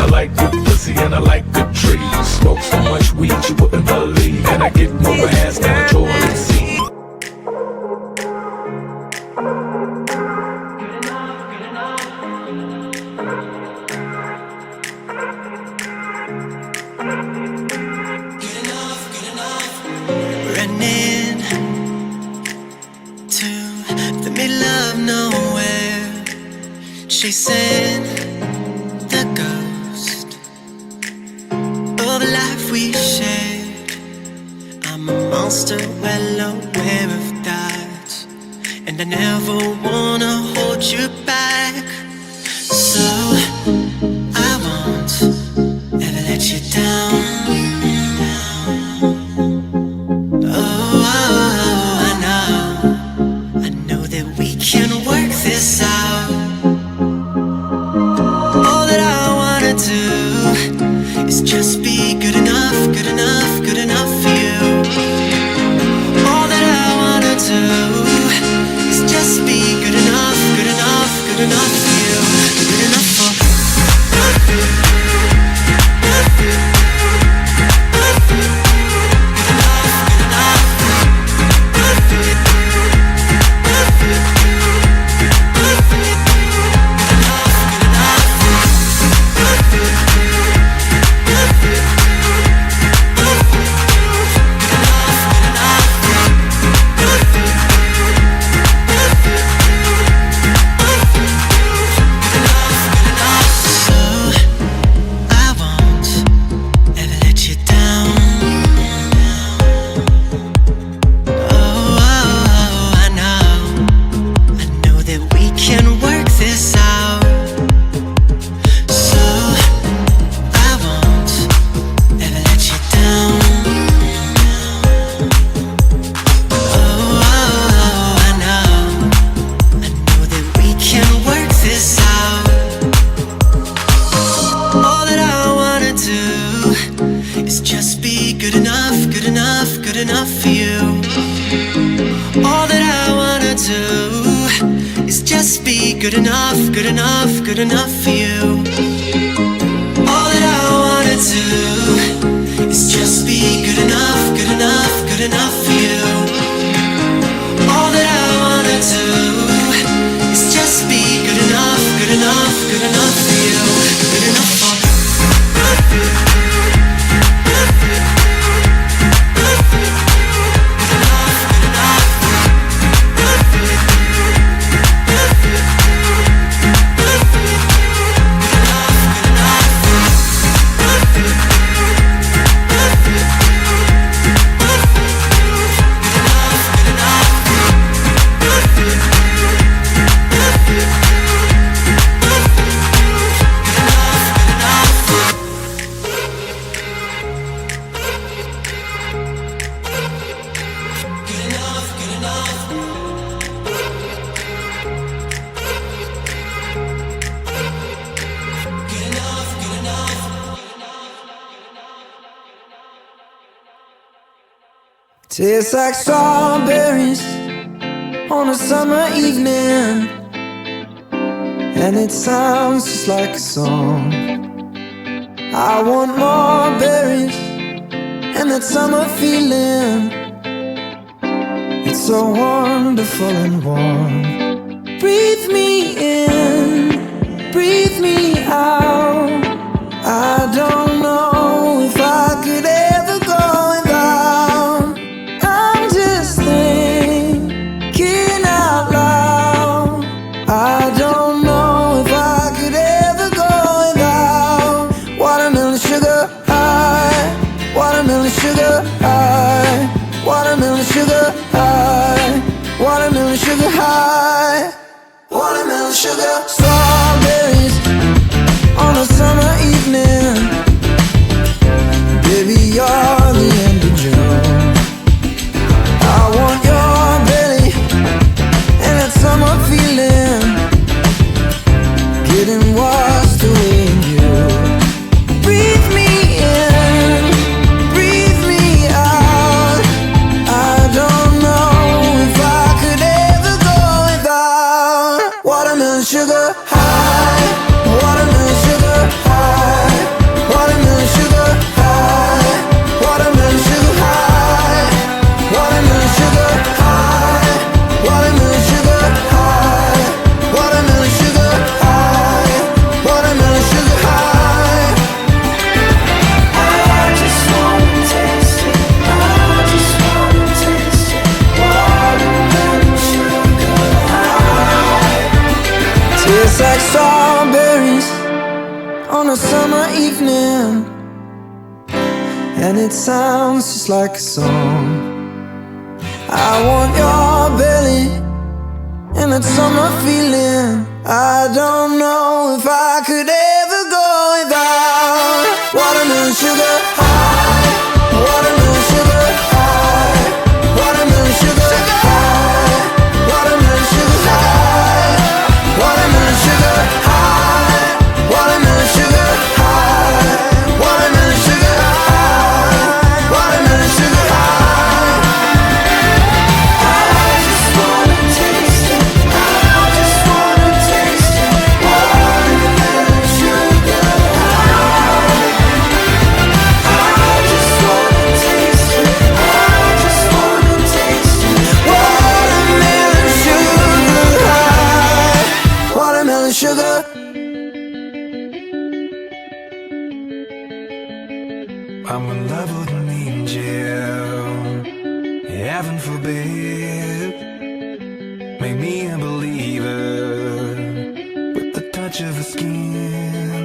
I like good pussy and I like good trees. Smoke so much weed you wouldn't believe, and I get more ass than a toilet seat. Running to the middle of nowhere, chasing the ghost of the life we shared. I'm a monster, well aware of that, and I never wanna hold you back. So I won't ever let you down. This out. All that I wanna do is just be good enough, good enough, good enough for you. All that I wanna do is just be good enough, good enough, good enough for you. Good enough for good enough, good enough, good enough for you. All that I wanna do is just be good enough, good enough, good enough for you. All that I wanna do is just be good enough, good enough, good enough for you. Good enough for tastes like strawberries on a summer evening, and it sounds just like a song. I want more berries and that summer feeling. It's so wonderful and warm. Breathe me in, breathe me out. I don't know if I could ever go without. I'm just thinking out loud. I don't know if I could ever go without watermelon sugar high, watermelon sugar high, watermelon sugar high, watermelon sugar high, watermelon sugar. Strawberries on a summer evening, baby, you're the end of June. I want your belly and that summer feeling, getting washed away in you. Breathe me in, breathe me out. I don't know if I could ever go without watermelon sugar high, watermelon sugar high, strawberries on a summer evening, and it sounds just like a song. I want your belly and that summer feeling. I don't know if I could ever go without watermelon sugar high, watermelon sugar high, watermelon sugar high, watermelon sugar high, watermelon sugar high, watermelon sugar high, watermelon sugar high, watermelon sugar high. I just wanna taste it. I just wanna taste it. Watermelon sugar high. I just wanna taste it. I just wanna taste it. Watermelon sugar high. Watermelon sugar. I'm in love with an angel, heaven forbid. Make me a believer with the touch of her skin.